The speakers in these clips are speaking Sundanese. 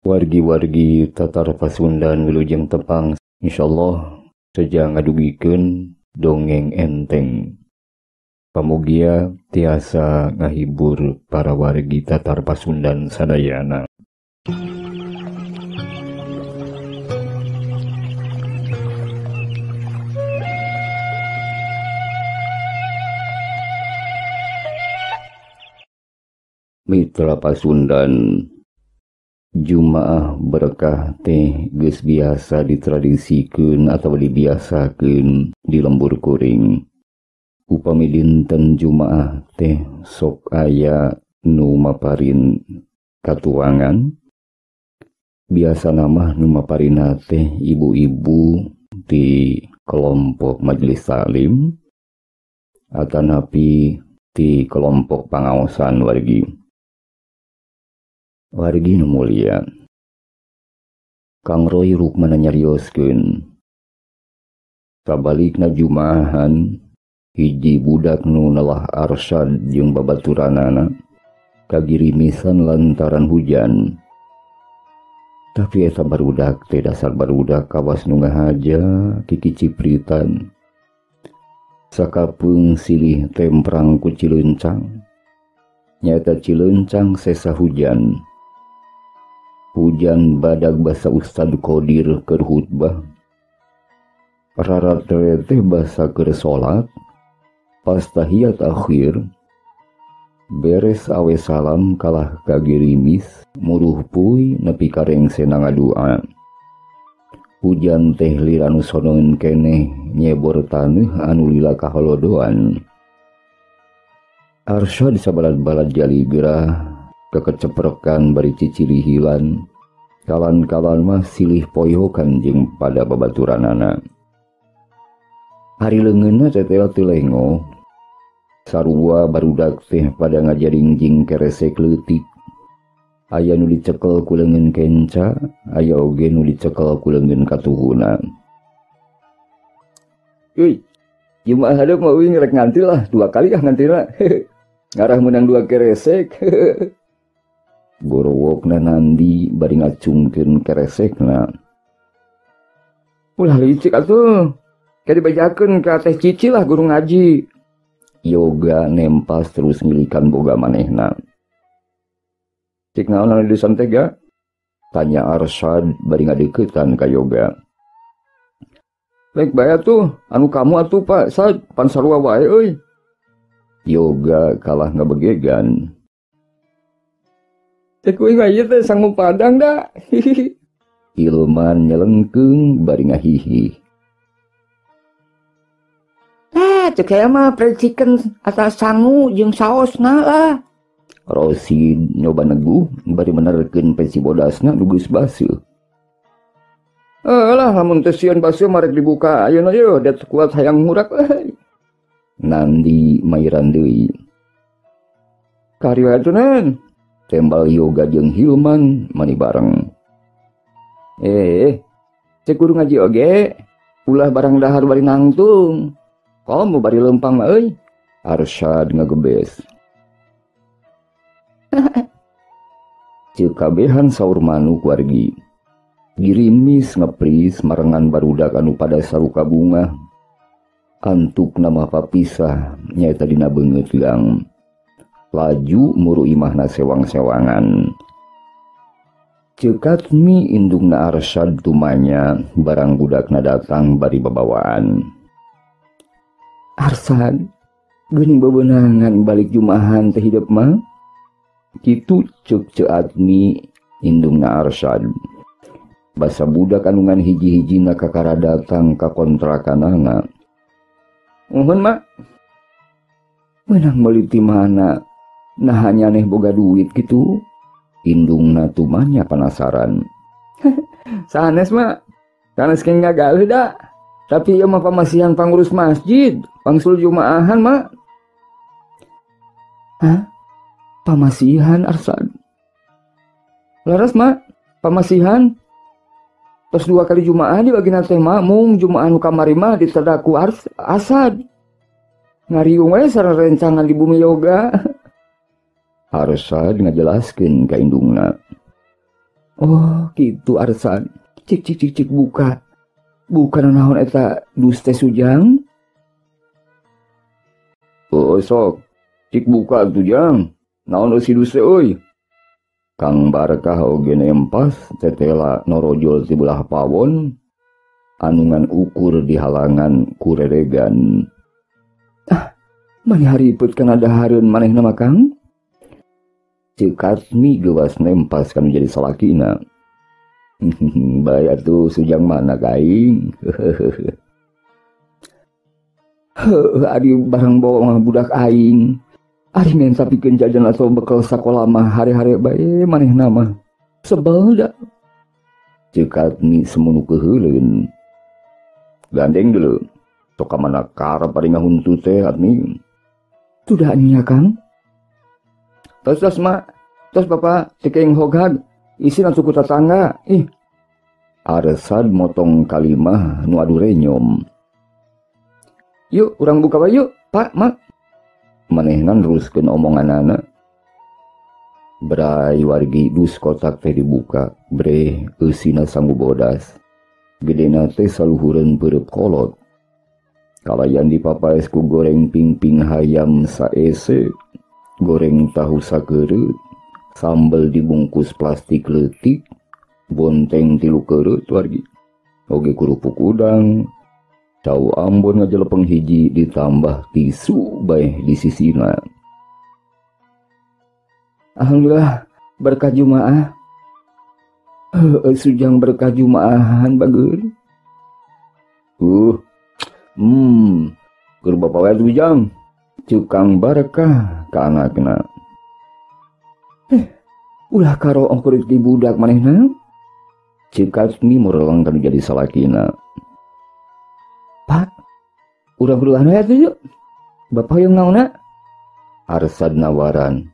Wargi-wargi Tatar Pasundan wilujeng tepang insyaallah saja ngadugikeun dongeng enteng. Pamugia tiasa ngahibur para wargi Tatar Pasundan sadayana. Mitra Pasundan, Jumaah berkah teh geus biasa ditradisikeun atau dibiasakeun di lembur kuring. Upami dinten Jumaah teh sok aya nu maparin katuangan. Biasa nama nu maparina teh ibu-ibu di kelompok majelis taklim atanapi di kelompok pangaosan wargi. Wargi nu mulia, Kang Roy rukmana nyarioskeun sabalikna Jumaahan hiji budak nu nalah Arsyad jeung babaturanana kagirimisan lantaran hujan. Tapi eta barudak teh dasar barudak kawas nu ngahaja kiki cipritan. Sakapeung silih temprang ku Cileuncang. Nyaeta Cileuncang sesa hujan. Hujan badag basa Ustad Qodir keur khutbah. Rarat teh basa keur salat. Pas tahiyat akhir beres awe salam kalah kagirimis muruh puy nepi karengsena ngadua. Hujan teh lir anu sonoeun keneh nyebor taneuh anu lila kaholodoan. Arsyad sabalad-balad jali gerah kekeceprekan bari cicirihilan. Kalan-kalan mah silih poyokan jeung pada babaturanana. Hari leungeunna teteh teu lengo. Sarua barudak teh pada ngajaringjing keresek leutik. Aya nu dicekel ku leungeun kenca, aya oge nu dicekel ku leungeun katuhuna. Euy, Jumaah hadeup mah uing rek nganti lah, 2 kali ah ngantina. Ngarah menang 2 keresek. Gorowokna nandi bari ngacungkeun keresekna. Ulah licik atuh. Ka dibajakeun ka teh Cici lah guru ngaji. Yoga nempas terus milikan boga manehna. Cik naon anu disantega? Tanya Arsyad bari ngadeuketan ka Yoga. Lek bae atuh, anu kamu atuh Pak Sad, pan sarua wae euy. Yoga kalah ngabegegan. Cek uing mah ieu teh sanggup padang da. Ilman nyelengkeung bari ngahihi. Cek aya mah fried chicken atas sangu jeung saosna lah. Rosid nyoba neguh bari menerkeun peci bodasna nu geus baseuh. Lah lamun teh sieun baseuh mah rek dibuka ayeuna yeuh det kuat hayang murak euy. Nandi mairan deui. Kari atunan. Tembal Yoga jeung Hilman mani bareng. Cek guru ngaji oge. Ulah barang dahar bari nangtung. Komo bari lempang mah euy. Arsyad ngagebes. Ceuk kabehan saur manuk wargi. Girimis ngepris marengan barudak anu pada saruka bunga. Antuk nama papisah nyaeta dina beungeut gang. Laju muru imahna sewang-sewangan. Cekat mi indungna Arsyad tumanya barang budakna datang bari babawaan. Arsyad, geuning bebeunangan balik Jumaahan teh hidup mah? Kitu ceuk Ceatmi indungna Arsyad. Basa budak anu ngan hiji-hijina kakara datang ka kontrakanana. Nuhun mak. Meunang meuli ti mana? Nah hanya neh boga duit gitu. Indungna tumanya penasaran. Sanes mak. Sanes keng ngagalih da. Tapi ieu mah pamasihan pangurus masjid. Pangsul Jumaahan mak. Hah? Pamasihan Arsyad? Laras mak. Pamasihan. Terus 2 kali Jumaah dibagina teh mak. Mung Jumaah nu kamari mah ditadaku Asad. Ngariung we sareng rencangan di bumi Yoga. Arsyad ngajelaskeun ka indungna. Oh gitu Arsan. Cik cik cik cik buka. Bukan naon eta dus teh Sujang. Oh sok. Cik buka tuh Jang. Naon si dus teh euy. Kang Barkah oge nempas tetela norojol ti belah pawon. Anungan ukur di halangan kureregan. Mani hariput kan ada hareun maneh nama Kang. Cik Kasmi gewas nempas kan jadi salakina. Bae atuh Sujang mana kaing. Ari barang bawa budak aing. Ari men sapikeun jajan atau bekal sakola mah hari-hari bae maneh nama. Sebel da. Cik Kasmi semunu keheuleun. Gandeng dulu. Sok ka mana karep ari ngahuntu teh Admi. Sudah nya Kang. Tos mak. Tos Bapak cekeng hogad. Isi suku tetangga. Aresad motong kalimah nu adu renyom. Yuk urang buka bae yuk Pak Mak. Manehnan teruskeun omonganana. Brai wargi dus kotak teh dibuka. Bre eusina sanggu bodas. Gedena teh saluhureun peureuk kolot. Kalayan dipapaes ku goreng pingping hayam saese. Goreng tahu sakereut. Sambel dibungkus plastik leutik, bonteng 3 kereut wargi. Oge kerupuk udang, cau Ambon ngajelepeng hiji ditambah tisu bae di sisina. Alhamdulillah berkah Jumaah. Sujang berkah Jumaahan bageur. Keur Bapak wae Sujang. Cukang Barkah ka anakna. Ulah karo ongkur di budak manehna. Cik Kasmi mureleng kan jadi salakina. Pak, urang kudu anu atuh yuk. Bapak hoyong naonna? Arsad nawaran.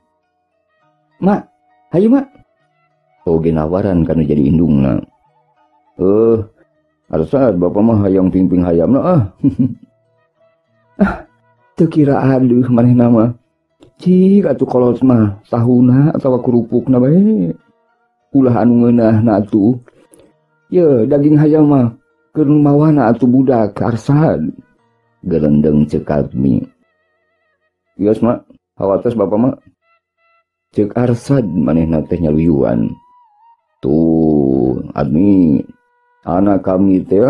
Mak, hayu mak. Oge nawaran kan jadi indungna. Arsad bapak mah hayang pingping hayamna teu kira aduh manehna mah. Cik atuh kolot mah tahuna atawa kerupukna bae. Ulah anu ngeunahna atuh. Ye daging hayam mah keur mawana atuh budak Arsad. Gelendeng Cik Kasmi. Geus mak, hawatos Bapak mak. Cik Arsad manehna teh nyaluyuan. Tuh, Admi, anak kami teh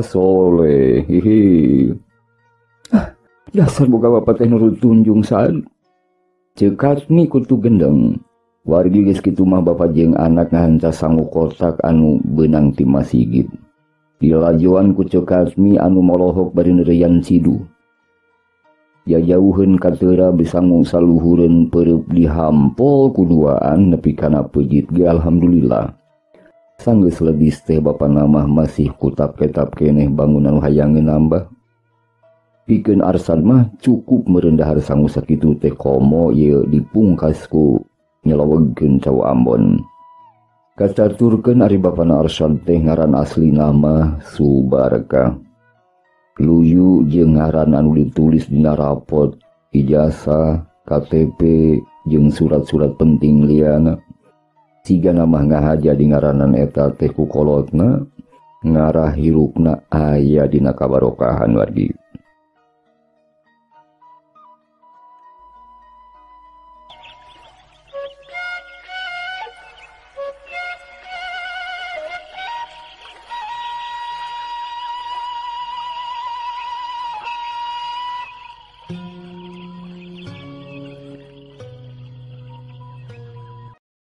soleh. Hihi. Dasar boga Bapak teh nurut tunjung sad. Cik Kasmi kutu gendeng. Wargi geus kitu mah Bapak jeung anak ngahanca sangu kotak anu beunang ti masigit. Dilajoan ku Cik Kasmi anu molohok bari neureyan sidu. Ya jauheun kateura bisangu saluhureun peureub dihampol kuduaan nepi kana peujit ge alhamdulillah. Sanggeus leudis teh Bapak namah masih kutap-ketap keneh bangunan hayang nambah. Pikeun Arsad mah cukup merendahar sangu sakitu teh komo ye dipungkas ku nyelawegkeun cau Ambon. Kacaturkeun ari bapana Arsad teh ngaran asli nama Subarkah. Luyu jeung ngaran anu ditulis dina rapot, ijazah, KTP jeung surat-surat penting liana. Siga nama ngahaja di ngaranan eta teh ku kolotna, ngarah hirupna aya dina kabarokahan wargi.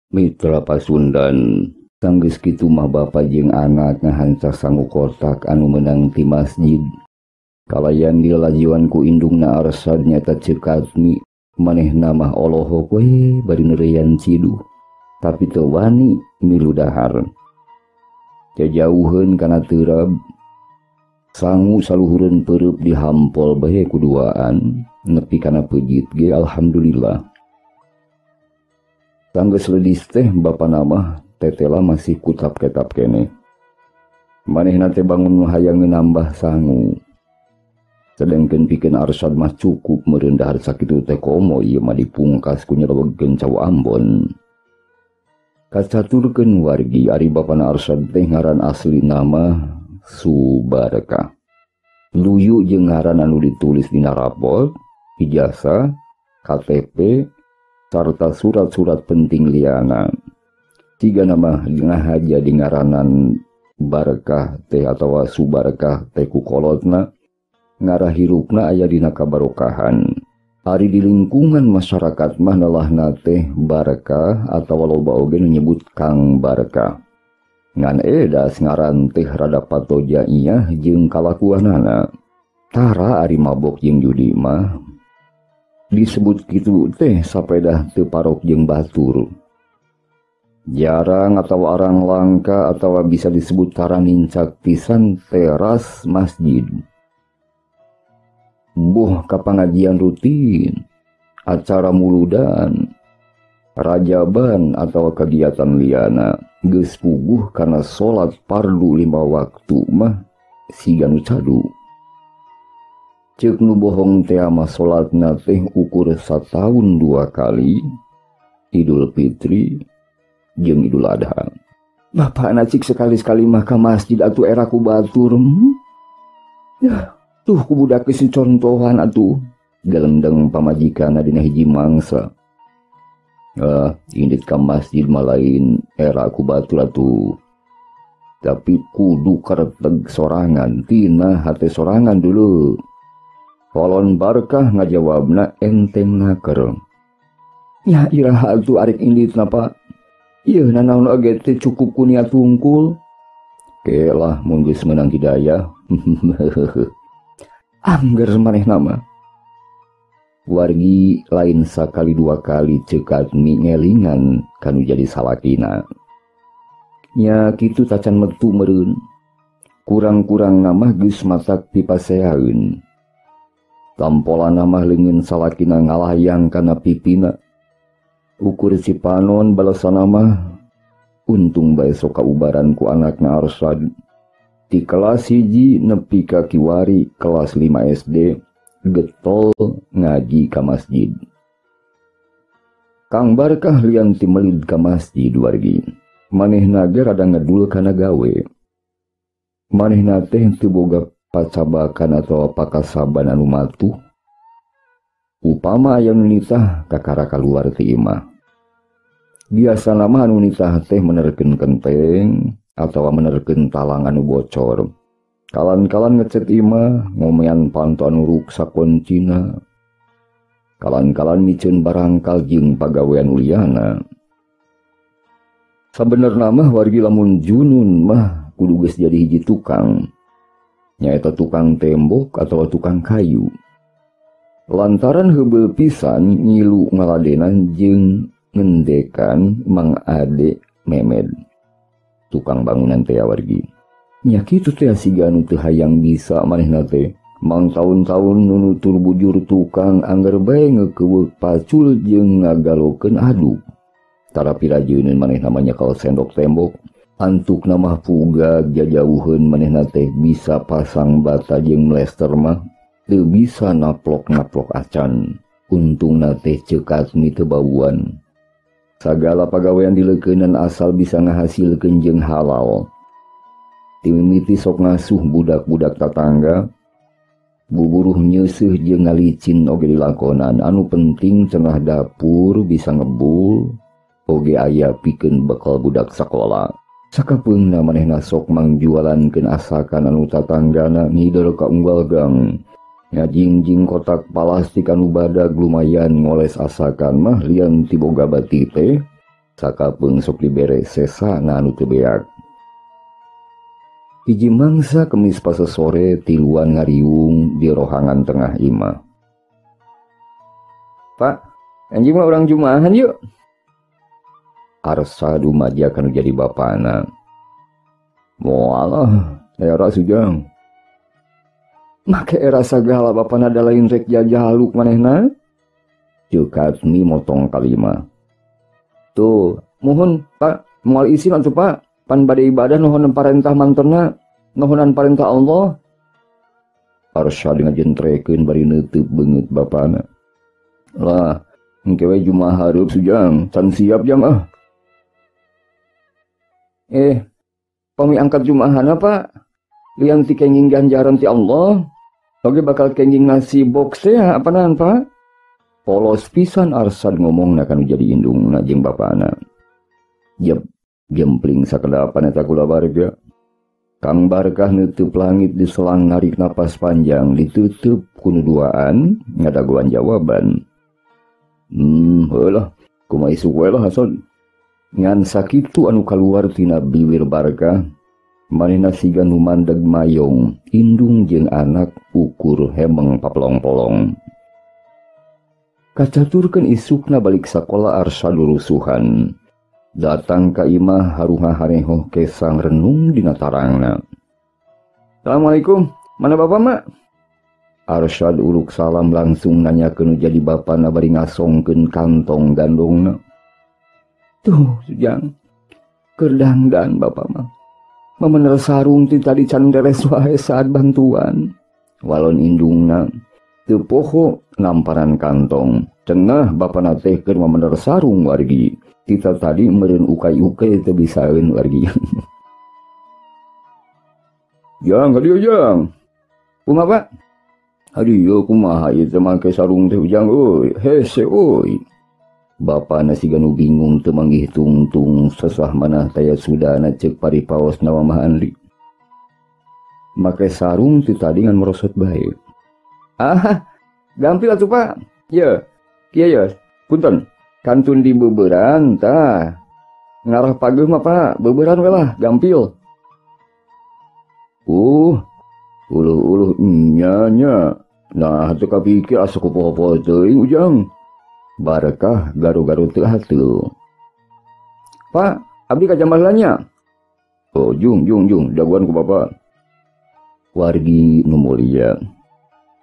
Mitra Pasundan, sanggeus kitu mah bapak jeung anak ngahanca sangu kotak anu meunang ti masjid. Kalayan dilajiwan ku indungna Arsad nyata Cik Kasmi, manehna mah olohok we bari neureyan ciduh, tapi teu wani milu dahar. Jajauheun kana teurab, sangu saluhureun peureub dihampol bae kuduaan, nepi kana peujit ge alhamdulillah. Sanggeus leudis teh bapa nama tetela masih kutap-ketap keneh. Manehna teh bangun hayang nambah sangu. Sedengkeun pikeun Arsad mah cukup meureun dahar sakitu teh komo ieu mah dipungkas ku nyelewegkeun cau Ambon. Kacaturkeun wargi ari bapana Arsyad teh ngaran asli nama Subarkah. Luyu jeung ngaran anu ditulis dina rapot, ijazah, KTP, sarta surat-surat penting liana. Tiga nama ngahaja di ngaranan Barkah teh atawa Subarkah teh ku kolotna ngarah hirupna aya dina kabarokahan. Ari di lingkungan masyarakat mah nalahna teh Barkah atawa loba oge nyebut Kang Barkah. Ngan edas ngaran teh rada patoja iya jeung kalakuanana. Tara ari mabok jeung judi mah disebut kitu teh sapeda teu parok jeung batur. Jarang atau arang langka atau bisa disebut karanincak pisan teras masjid. Buh kapangajian rutin, acara muludan, rajaban atau kegiatan liana geus puguh karena salat fardu 5 waktu mah siga nu cadu. Ceuk nu bohong teh mah salatna teh ukur satahun 2 kali, Idul Fitri jeung Idul Adha. Bapak cik sekali-sekali mah ka masjid atuh era ku batur. Ya, tuh ku budak geus contohan atuh. Galendeng pamajikanna dina hiji mangsa. Indit ka masjid mah lain era ku batur atuh. Tapi kudu kareteg sorangan, tina hate sorangan dulu. Kolon Barkah ngajawabna enteng naker. Ya iraha atuh arek indit napa? Iya nanaon oge teh cukup ku niat tungkul. Kelah mun geus meunang hidayah. Angger manehna mah. Wargi lain sakali 2 kali cekat mi ngelingan kanu jadi salakina. Nya kitu tacan metu meureun. Kurang-kurang namah geus matak pipaseaeun. Tampolan namah leungeun salakina ngalayang kana pipina. Ukur si panon balasana mah untung bae sok kaubaran ku anakna Arsyad. Di kelas 1 nepi ka kiwari kelas 5 SD getol ngaji ka masjid. Kang Barkah lian ti melid ka masjid wargi. Manehna ge rada ngedul kana gawe. Manehna teh teu boga pacabakan atawa pakasaban anu matuh. Upama aya nu nitah kakara kaluar ti imah. Biasa nama anu nitah teh menerkeun kenteng atawa menerkeun talang anu bocor. Kalan-kalan ngecet imah ngomean panto anu ruksak kuncina. Kalan-kalan miceun barangkal jeung pagawean liana. Sabenerna mah wargi lamun junun mah kudu geus jadi hiji tukang. Nyaeta tukang tembok atawa tukang kayu. Lantaran heubeul pisan ngilu ngaladenan jeung ngendekan Mang Ade Memed tukang bangunan teh wargi. Nya kitu teh siga anu teu hayang bisa manehna teh mang taun-taun nunutur bujur tukang anggar bae ngeukeweuk pacul jeung ngagalokeun aduk. Tara pirajeuneun manehna mah nyekel sendok tembok antukna mah puga jajauheun manehna teh bisa pasang bata jeung mlester mah teu bisa naplok-naplok acan. Untungna teh ceuk mi teu bauan. Sagala pagawean dileukeunnan asal bisa ngahasilkeun jeung halal. Ti mimiti sok ngasuh budak-budak tatangga. Buburuh nyeuseuh jeung ngalicin oge dilakonan. Anu penting cenah dapur bisa ngebul oge aya pikeun bekal budak sakola. Sakapeungna manehna sok mangjualankeun asakan anu tatanggana ngideur ka unggal gang. Ngajingjing kotak plastik anu badag lumayan ngoles asakan mah lian ti boga bati teh sakapeung sok dibere sesana anu teu beak. Hiji mangsa kemis pase sore tiluan ngariung di rohangan tengah imah. Pak, anjing mah urang jumaahan yuk. Arsyad umaja kanu jadi bapana. Moalah, era sujang. Make era sagala bapana da lain rek jajaluk manehna. Ceuk mi motong kalima. Tuh, mohon Pak, moal isin atuh Pak. Pan bade ibadah nuhun parentah mantorna, nuhunan parentah Allah. Arsyad ngajentrekeun bari neuteuk beungeut bapana. Lah, engke we jumaah hareup sujang, can siap jang ah. Pami angkat jumaahan apa? Liang ti kenging ganjaran ti Allah. Oke bakal kenging nasi box ya apaan Pak? Polos pisan Arsad ngomong kan jadi indung na jeung bapana. Jep gempling sakadapan eta kula barga. Kang Barkah nutup langit di selang narik napas panjang ditutup kunuduaan ngadaguan jawaban. Heulah kumaha isuk we lah Hasan. Ngan sakitu anu kaluar tina bibir Barkah. Manehna siga nu mandeg mayong, indung jeung anak ukur hemeng paplong-polong. Kacaturkeun isukna balik sakola Arsyad rusuhan. Datang ka imah haruha harehoh kesang renung dina tarangna. Assalamualaikum, mana bapak mak? Arsyad uruk salam langsung nanyakeun jadi bapana bari ngasongkeun kantong gandongna. Tuh, Jang. Kerdangdan bapak mak. Memener sarung ti tadi can deres wae saat bantuan. Walon indungna teu poho namparan kantong. Cenah bapana teh keur memener sarung wargi. Kita tadi meureun ukai-ukai teu bisaeun wargi. Jang, hadieu Jang. Kumaha Pak? Hadieu kumaha ieu teh make sarung teh Jang euy. Hese euy. Bapana siga nu bingung teu manggih tungtung sesah manah taya sudana ceuk paripaos na Mah Andri. Make sarung ti tadi ngan merosot bae. Gampil atuh Pak. Ye. Kieu ye. Punten. Kantun di beuberan tah. Ngarah pageuh mah Pak, beuberan we lah, gampil. Uluh nya. Nah, teu kapikir asa kupoho-poho teuing Ujang. Barkah garu-garu teu hatul. Pak, abdi ka jamalanya. Oh, Jung, daguan ku bapak. Wargi nu mulia.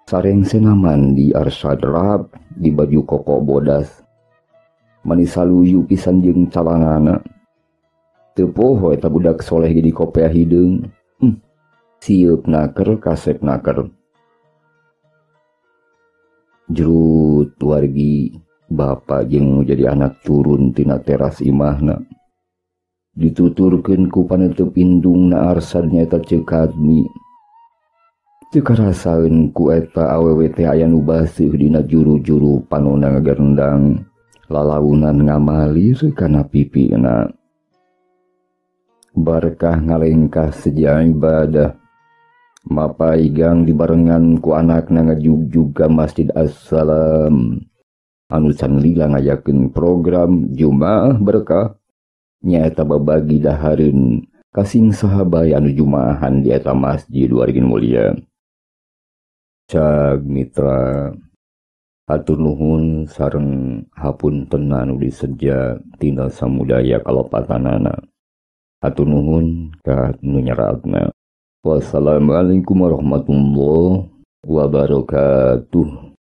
Sareng senaman di Arsyad rap di baju koko bodas. Manisaluyu pisan jeung calangana. Teu poho eta budak soleh jadi kopea hideung. Sieup naker kasep naker. Jerut wargi. Bapak jeung jadi anak turun tina teras imahna. Dituturkeun ku panutup indungna Arsad nyaeta ceuk Admi. Teu karasaeun ku eta awewe teh aya nu baseuh dina juru-juru panonna ngagendang. Lalaunan ngamalir kana pipina. Barkah ngalengkah seja ibadah. Mapaigang dibarengan ku anakna ngajug-jug ka Masjid As-Salam. Anu can lila ngajakeun program Jumaah Berkah nyaeta babagi dahareun kasing sahabat anu jumaahan di eta masjid wargi mulia. Cag mitra hatur nuhun sareng hapunten anu diseja tina samudaya kalopatanana. Hatur nuhun ka nu nyeratna. Wassalamualaikum warahmatullahi wabarakatuh.